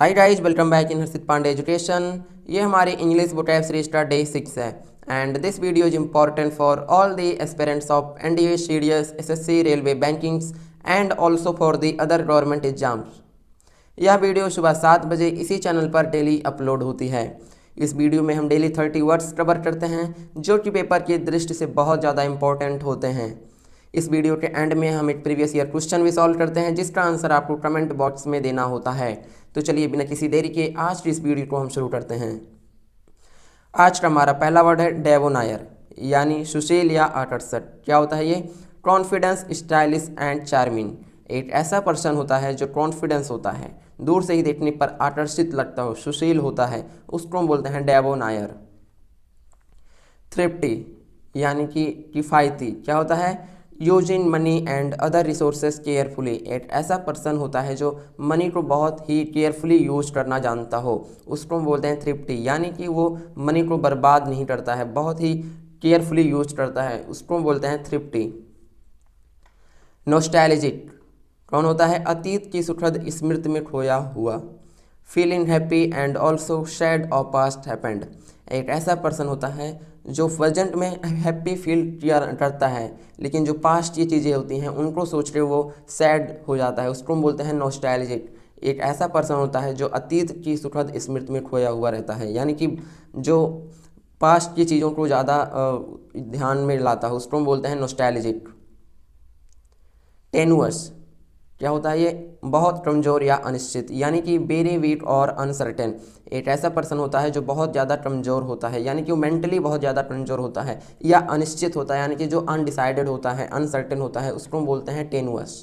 Hi guys, welcome back in Harshit Pandey education. ये हमारी English vocab series का डे 6 है and this video is important for all the aspirants of NDA, CDS, SSC, railway, bankings and also for the other government exams. यह video सुबह 7 बजे इसी channel पर daily upload होती है। इस वीडियो में हम डेली 30 वर्ड्स कवर करते हैं जो कि पेपर की दृष्टि से बहुत ज़्यादा इंपॉर्टेंट होते हैं। इस वीडियो के एंड में हम एक प्रीवियस ईयर क्वेश्चन भी सॉल्व करते हैं जिसका आंसर आपको कमेंट बॉक्स में देना होता है। तो चलिए बिना किसी देरी के आज की इस वीडियो को हम शुरू करते हैं। आज का हमारा पहला वर्ड है डेवोनायर, यानी सुशील या आकर्षक। क्या होता है ये? Confidence, stylish and charming. एक ऐसा पर्सन होता है जो कॉन्फिडेंस होता है, दूर से ही देखने पर आकर्षित लगता हो, सुशील होता है, उसको हम बोलते हैं डेवोनायर। थ्रिफ्टी यानी कि किफ़ायती। क्या होता है? Using money and other resources carefully. एक ऐसा पर्सन होता है जो मनी को बहुत ही केयरफुली यूज करना जानता हो, उसको हम बोलते हैं थ्रिफ्टी, यानी कि वो मनी को बर्बाद नहीं करता है, बहुत ही केयरफुली यूज करता है, उसको हम बोलते हैं थ्रिफ्टी। नोस्टैल्जिक कौन होता है? अतीत की सुखद स्मृति में खोया हुआ। Feeling happy and also sad of past happened. एक ऐसा पर्सन होता है जो प्रेजेंट में हैप्पी फील किया करता है, लेकिन जो पास्ट की चीज़ें होती हैं उनको सोच के वो सैड हो जाता है, उसको हम बोलते हैं नॉस्टैल्जिक। एक ऐसा पर्सन होता है जो अतीत की सुखद स्मृति में खोया हुआ रहता है, यानी कि जो पास्ट की चीज़ों को ज़्यादा ध्यान में लाता है, उसको हम बोलते हैं नॉस्टैल्जिक। टेनुअस क्या होता है ये? बहुत कमज़ोर या अनिश्चित, यानी कि वेरी वीक और अनसर्टेन। एक ऐसा पर्सन होता है जो बहुत ज़्यादा कमज़ोर होता है, यानी कि वो मेंटली बहुत ज़्यादा कमज़ोर होता है, या अनिश्चित होता है, यानी कि जो अनडिसाइडेड होता है, अनसर्टेन होता है, उसको हम बोलते हैं टेनुअस।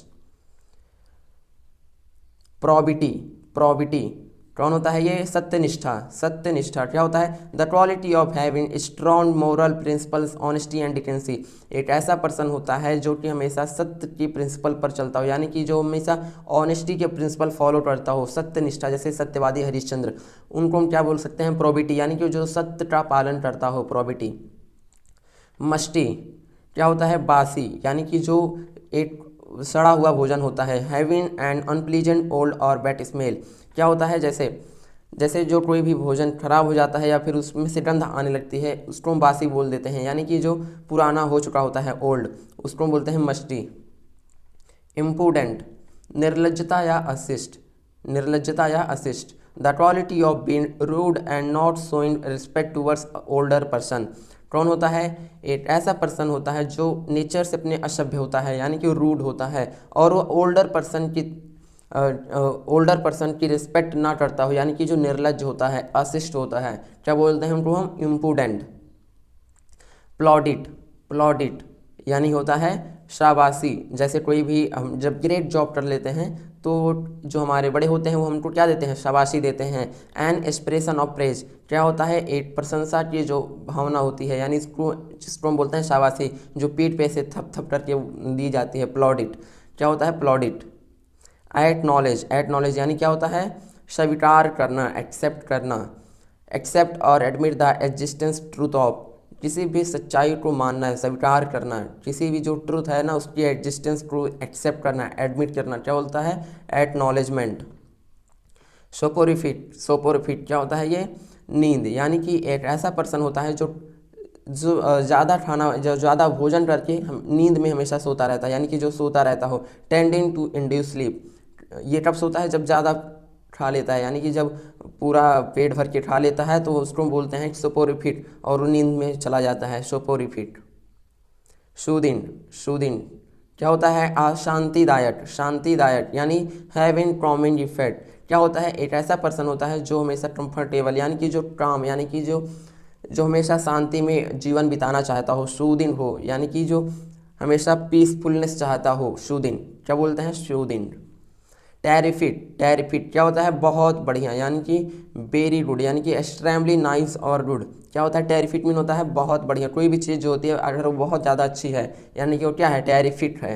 प्रोबिटी प्रोबिटी कौन होता है ये? सत्यनिष्ठा सत्यनिष्ठा। क्या होता है? The quality of having strong moral principles, honesty and decency. एक ऐसा पर्सन होता है जो कि हमेशा सत्य की प्रिंसिपल पर चलता हो, यानी कि जो हमेशा ऑनेस्टी के प्रिंसिपल फॉलो करता हो, सत्यनिष्ठा, जैसे सत्यवादी हरिश्चंद्र, उनको हम क्या बोल सकते हैं? प्रोबिटी, यानी कि जो सत्य का पालन करता हो, प्रोबिटी। मस्टी क्या होता है? बासी, यानी कि जो एक सड़ा हुआ भोजन होता है। हैविंग एन अनप्लीजेंट ओल्ड और बैड स्मेल। क्या होता है? जैसे जैसे जो कोई भी भोजन खराब हो जाता है या फिर उसमें से गंध आने लगती है, उसको हम बासी बोल देते हैं, यानी कि जो पुराना हो चुका होता है, ओल्ड, उसको हम बोलते हैं मस्टी। इम्पूडेंट निर्लज्जता या अशिष्ट। निर्लज्जता या अशिष्ट। The quality of being rude and not showing respect towards older person. कौन होता है? एक ऐसा पर्सन होता है जो नेचर से अपने असभ्य होता है, यानी कि रूड होता है, और वो ओल्डर पर्सन की रिस्पेक्ट ना करता हो, यानी कि जो निर्लज्ज होता है, अशिष्ट होता है। क्या बोलते हैं उनको हम? इम्पूडेंट। प्लॉडिट प्लॉडिट यानी होता है शाबाशी। जैसे कोई भी हम जब ग्रेट जॉब कर लेते हैं तो जो हमारे बड़े होते हैं वो हमको क्या देते हैं? शाबाशी देते हैं। एन एक्सप्रेशन ऑफ प्रेज क्या होता है? एक प्रशंसा की जो भावना होती है, यानी जिसको हम बोलते हैं शाबाशी, जो पीठ पे से थप थप करके दी जाती है, प्लॉडिट। क्या होता है? प्लॉडिट। एट नॉलेज यानी क्या होता है? स्वीकार करना, एक्सेप्ट करना। एक्सेप्ट और admit the existence truth of. किसी भी सच्चाई को मानना है, स्वीकार करना है, किसी भी जो ट्रूथ है ना उसकी एग्जिस्टेंस को एक्सेप्ट करना है, एडमिट करना, क्या बोलता है? एक्नॉलेजमेंट। सोपोरिफिट क्या होता है ये? नींद, यानी कि एक ऐसा पर्सन होता है जो ज़्यादा खाना, जो ज़्यादा भोजन करके हम नींद में हमेशा सोता रहता है, यानी कि जो सोता रहता हो। Tending to induce sleep. ये कब सोता है? जब ज़्यादा खा लेता है, यानी कि जब पूरा पेट भर के खा लेता है तो उसको बोलते हैं सोपोरिफिट, और वो नींद में चला जाता है, सोपोरिफिट। सूदिन सूदिन क्या होता है? शांतिदायक शांतिदायक, यानी हैविंग कॉमिंग इफेक्ट। क्या होता है? एक ऐसा पर्सन होता है जो हमेशा कंफर्टेबल, यानी कि जो काम, यानी कि जो जो हमेशा शांति में जीवन बिताना चाहता हो, सूदिन हो, यानी कि जो हमेशा पीसफुलनेस चाहता हो, सूदिन। क्या बोलते हैं? सूदिन। टेरिफिट क्या होता है? बहुत बढ़िया, यानी कि वेरी गुड, यानी कि एक्सट्रीमली नाइस और गुड। क्या होता है? टेरिफिट मीन होता है बहुत बढ़िया। कोई भी चीज़ जो होती है अगर वो बहुत ज़्यादा अच्छी है, यानी कि वो क्या है? टेरिफिट है।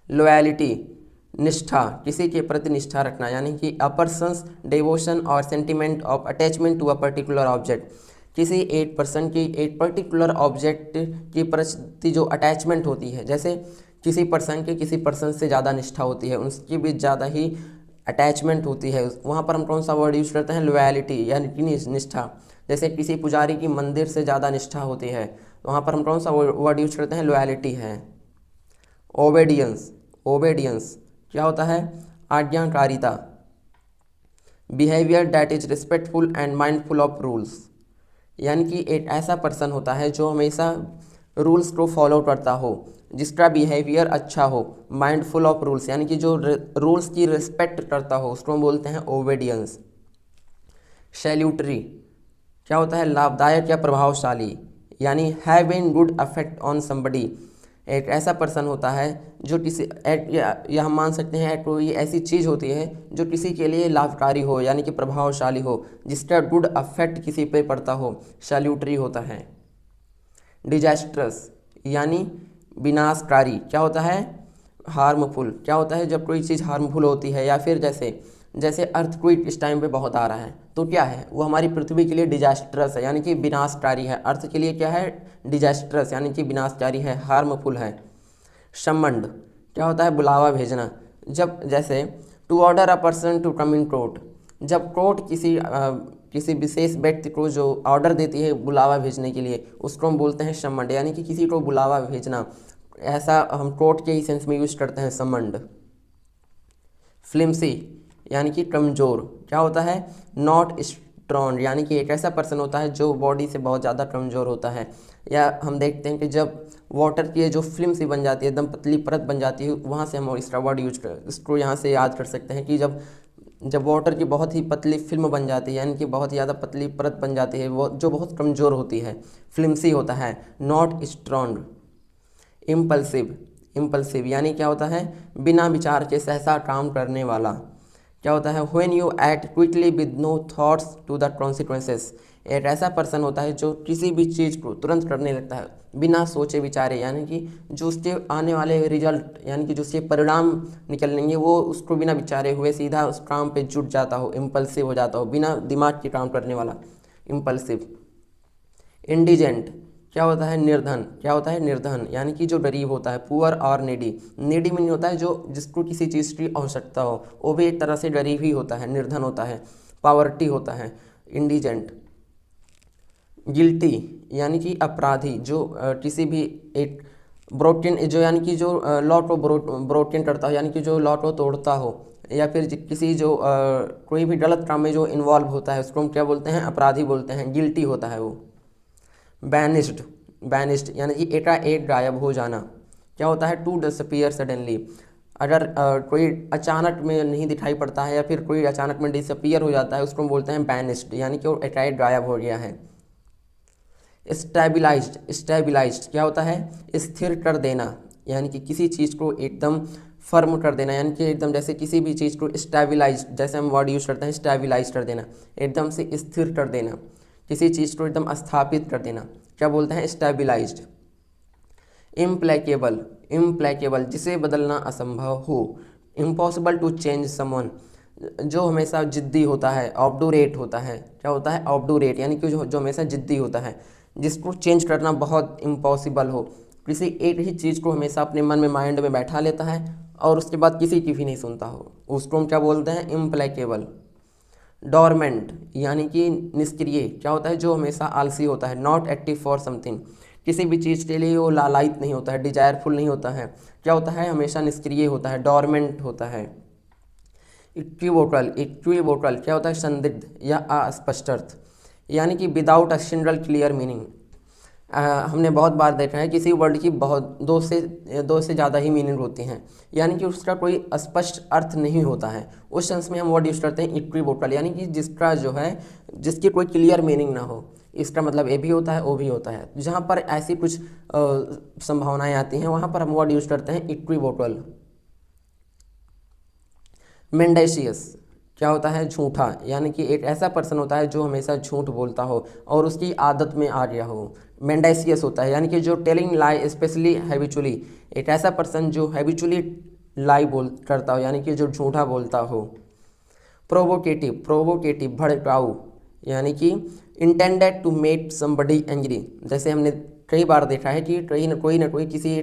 लॉयलिटी निष्ठा, किसी के प्रति निष्ठा रखना, यानी कि अ पर्सन्स डिवोशन और sentiment of attachment to a particular object. किसी एक पर्सन की एक पर्टिकुलर ऑब्जेक्ट की प्रति जो अटैचमेंट होती है, जैसे किसी पर्सन की किसी पर्सन से ज़्यादा निष्ठा होती है, उसकी भी ज़्यादा ही अटैचमेंट होती है, वहाँ पर हम कौन सा वर्ड यूज़ करते हैं, लॉयल्टी यानी कि निष्ठा। जैसे किसी पुजारी की मंदिर से ज़्यादा निष्ठा होती है, तो वहाँ पर हम कौन सा वर्ड यूज़ करते हैं, लॉयल्टी है। ओबेडियंस, ओबेडियंस क्या होता है, आज्ञाकारिता। Behaviour that is respectful and mindful of rules, यानी कि एक ऐसा पर्सन होता है जो हमेशा रूल्स को फॉलो करता हो, जिसका बिहेवियर अच्छा हो, माइंडफुल ऑफ रूल्स यानी कि जो रूल्स की रिस्पेक्ट करता हो, उसको हम बोलते हैं ओबेडियंस। सैल्यूटरी क्या होता है, लाभदायक या प्रभावशाली, यानी have an good affect on somebody. एक ऐसा पर्सन होता है जो किसी या हम मान सकते हैं कोई ऐसी चीज़ होती है जो किसी के लिए लाभकारी हो, यानी कि प्रभावशाली हो, जिसका गुड अफेक्ट किसी पे पड़ता हो, सैल्यूटरी होता है। डिजास्ट्रस यानी विनाशकारी, क्या होता है, हार्मफुल, क्या होता है जब कोई चीज़ हार्मफुल होती है, या फिर जैसे अर्थक्वेक इस टाइम पे बहुत आ रहा है, तो क्या है वो हमारी पृथ्वी के लिए डिजास्ट्रस है, यानी कि विनाशकारी है। अर्थ के लिए क्या है, डिजास्ट्रस यानी कि विनाशकारी है, हार्मफुल है। सम्मंड क्या होता है, बुलावा भेजना। जब जैसे to order a person to come in court, जब कोर्ट किसी विशेष व्यक्ति को जो ऑर्डर देती है बुलावा भेजने के लिए, उसको हम बोलते हैं सम्मंड, यानी कि किसी को बुलावा भेजना। ऐसा हम कोर्ट के ही सेंस में यूज करते हैं सम्मंड। फ्लिम्सी यानी कि कमज़ोर, क्या होता है, नॉट स्ट्रॉन्ग, यानी कि एक ऐसा पर्सन होता है जो बॉडी से बहुत ज़्यादा कमज़ोर होता है। या हम देखते हैं कि जब वाटर की जो फिल्म सी बन जाती है, एकदम पतली परत बन जाती है, वहाँ से हम इसका वर्ड यूज कर, इसको यहाँ से याद कर सकते हैं कि जब वाटर की बहुत ही पतली फिल्म बन जाती है, यानी कि बहुत ज़्यादा पतली परत बन जाती है, वो जो बहुत कमज़ोर होती है, फ्लिम्सी होता है, नॉट स्ट्रॉन्ग। इम्पल्सिव, इम्पल्सिव यानी क्या होता है, बिना विचार के सहसा काम करने वाला। क्या होता है, when you act quickly with no thoughts to the consequences, एक ऐसा पर्सन होता है जो किसी भी चीज़ को तुरंत करने लगता है बिना सोचे विचारे, यानी कि जो उसके आने वाले रिजल्ट, यानी कि जो उसके परिणाम निकलेंगे, वो उसको बिना विचारे हुए सीधा उस काम पे जुट जाता हो, इम्पल्सिव हो जाता हो, बिना दिमाग के काम करने वाला, इम्पल्सिव। इंडिजेंट क्या होता है, निर्धन, क्या होता है, निर्धन यानी कि जो गरीब होता है, पुअर और नीडी। नीडी मीन होता है जो जिसको किसी चीज़ की आवश्यकता हो, वो भी एक तरह से गरीब ही होता है, निर्धन होता है, पावर्टी होता है, इंडिजेंट। गिल्टी यानी कि अपराधी, जो किसी भी एक ब्रोकन, जो यानी कि जो लॉ को ब्रोकन करता हो, यानी कि जो लॉ को तोड़ता हो, या फिर किसी जो कोई भी गलत काम में जो इन्वॉल्व होता है, उसको हम क्या बोलते हैं, अपराधी बोलते हैं, गिल्टी होता है वो। बैनिस्ड, बैनिस्ड यानी कि एकाएक गायब हो जाना, क्या होता है, टू डिसअपीयर सडनली। अगर कोई अचानक में नहीं दिखाई पड़ता है, या फिर कोई अचानक में डिसअपीयर हो जाता है, उसको हम बोलते हैं बैनिस्ड, यानी कि वो एकाएक गायब हो गया है। स्टेबिलाइज्ड, स्टेबिलाइज्ड क्या होता है, स्थिर कर देना, यानी कि किसी चीज़ को एकदम फर्म कर देना, यानी कि एकदम जैसे किसी भी चीज़ को स्टेबिलाइज, जैसे हम वर्ड यूज करते हैं स्टेबिलाइज कर देना, एकदम से स्थिर कर देना, किसी चीज़ को एकदम स्थापित कर देना, क्या बोलते हैं, स्टेबिलाइज्ड। इम्प्लेकेबल, इम्प्लेकेबल जिसे बदलना असंभव हो, इम्पॉसिबल टू चेंज समवन, जो हमेशा जिद्दी होता है, ऑब्डूरेट होता है, क्या होता है, ऑब्डूरेट यानी कि जो हमेशा जिद्दी होता है, जिसको चेंज करना बहुत इम्पॉसिबल हो, किसी एक ही चीज़ को हमेशा अपने मन में, माइंड में बैठा लेता है और उसके बाद किसी की भी नहीं सुनता हो, उसको हम क्या बोलते हैं, इम्प्लेकेबल। डोरमेंट यानी कि निष्क्रिय, क्या होता है, जो हमेशा आलसी होता है, नॉट एक्टिव फॉर समथिंग, किसी भी चीज़ के लिए वो लालायित नहीं होता है, डिजायरफुल नहीं होता है, क्या होता है, हमेशा निष्क्रिय होता है, डोरमेंट होता है। इक्विवोकल, इक्विवोकल क्या होता है, संदिग्ध या अस्पष्ट अर्थ, यानी कि without a single clear meaning. हमने बहुत बार देखा है किसी वर्ड की बहुत दो से ज़्यादा ही मीनिंग होती हैं, यानी कि उसका कोई स्पष्ट अर्थ नहीं होता है, उस सेंस में हम वर्ड यूज़ करते हैं इक्विवोकल, यानी कि जिसका जो है, जिसकी कोई क्लियर मीनिंग ना हो, इसका मतलब ए भी होता है, ओ भी होता है। जहाँ पर ऐसी कुछ संभावनाएं आती हैं, वहाँ पर हम वर्ड यूज़ करते हैं इक्विवोकल। मेंडेशियस क्या होता है, झूठा, यानी कि एक ऐसा पर्सन होता है जो हमेशा झूठ बोलता हो और उसकी आदत में आ गया हो, मेंडेशियस होता है, यानी कि जो टेलिंग लाई स्पेशली हैबिचुअली, एक ऐसा पर्सन जो हैबिचुअली लाई करता हो, यानी कि जो झूठा बोलता हो। प्रोवोकेटिव, प्रोवोकेटिव भड़काऊ, यानी कि intended to make somebody angry, जैसे हमने कई बार देखा है कि कोई ना कोई किसी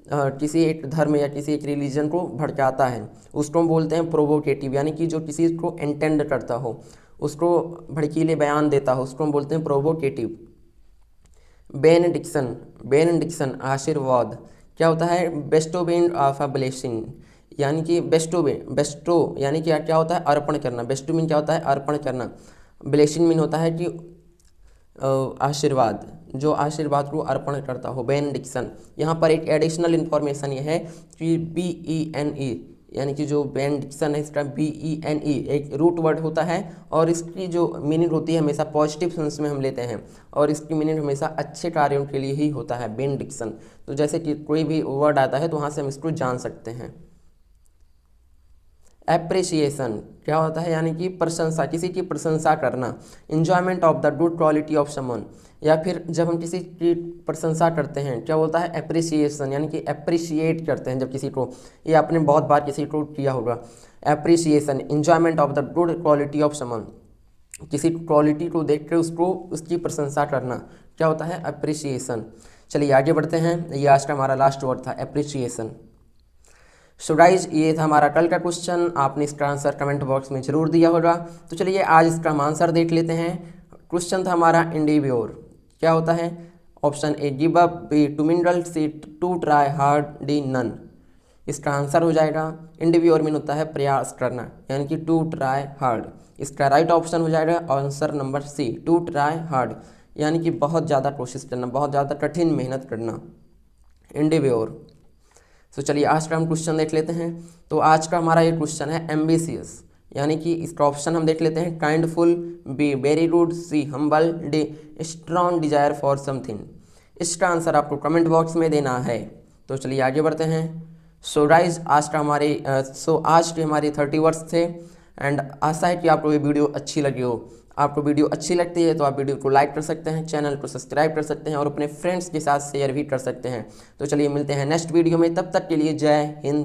किसी एक धर्म या किसी एक रिलीजन को भड़काता है, उसको हम बोलते हैं प्रोवोकेटिव, यानी कि जो किसी को इंटेंड करता हो, उसको भड़कीले बयान देता हो, उसको हम बोलते हैं प्रोवोकेटिव। बेनेडिक्शन, बेनेडिक्शन आशीर्वाद क्या होता है? बेस्टोवेन ऑफ अ ब्लेसिंग, यानी कि बेस्टो यानी कि क्या होता है? अर्पण करना। बेस्टो मीन क्या होता है? अर्पण करना। ब्लेसिंग मीन होता है कि आशीर्वाद, जो आशीर्वाद को अर्पण करता हो, बेनेडिक्शन। यहाँ पर एक एडिशनल इन्फॉर्मेशन ये है कि BENE यानी कि जो बेनेडिक्शन है इसका BENE एक रूट वर्ड होता है और इसकी जो मीनिंग होती है हमेशा पॉजिटिव सेंस में हम लेते हैं और इसकी मीनिंग हमेशा अच्छे कार्यों के लिए ही होता है, बेनेडिक्शन। तो जैसे कि कोई भी वर्ड आता है तो वहाँ से हम इसको जान सकते हैं। एप्रिसिएशन क्या होता है? यानी कि प्रशंसा, किसी की प्रशंसा करना। Enjoyment of the good quality of someone, या फिर जब हम किसी की प्रशंसा करते हैं क्या बोलता है? एप्रिसिएशन, यानी कि अप्रिशिएट करते हैं जब किसी को। ये आपने बहुत बार किसी को किया होगा। Appreciation, enjoyment of the good quality of someone, किसी क्वालिटी को देख कर उसको उसकी प्रशंसा करना क्या होता है? अप्रिसिएशन। चलिए आगे बढ़ते हैं। ये आज का हमारा लास्ट वर्ड था, अप्रिसिएशन। सो गाइज ये था हमारा कल का क्वेश्चन, आपने इसका आंसर कमेंट बॉक्स में जरूर दिया होगा। तो चलिए आज इसका हम आंसर देख लेते हैं। क्वेश्चन था हमारा इंडिव्योर, क्या होता है? Option A give up, B to mineral, C to try hard, D none. इसका आंसर हो जाएगा इंडिव्योर मीन होता है प्रयास करना, यानी कि टू ट्राई हार्ड। इसका राइट ऑप्शन हो जाएगा answer number C, to try hard, यानी कि बहुत ज़्यादा कोशिश करना, बहुत ज़्यादा कठिन मेहनत करना, इंडिव्योर। तो चलिए आज का हम क्वेश्चन देख लेते हैं। तो आज का हमारा ये क्वेश्चन है एम्बिशियस, यानी कि इसका ऑप्शन हम देख लेते हैं kindful, B very good, C humble, D strong desire for something. इसका आंसर आपको कमेंट बॉक्स में देना है। तो चलिए आगे बढ़ते हैं। सो गाइस आज के हमारे 30 वर्ड्स थे एंड आशा है कि आपको ये वीडियो अच्छी लगी हो। आपको वीडियो अच्छी लगती है तो आप वीडियो को लाइक कर सकते हैं, चैनल को सब्सक्राइब कर सकते हैं और अपने फ्रेंड्स के साथ शेयर भी कर सकते हैं। तो चलिए मिलते हैं नेक्स्ट वीडियो में, तब तक के लिए जय हिंद।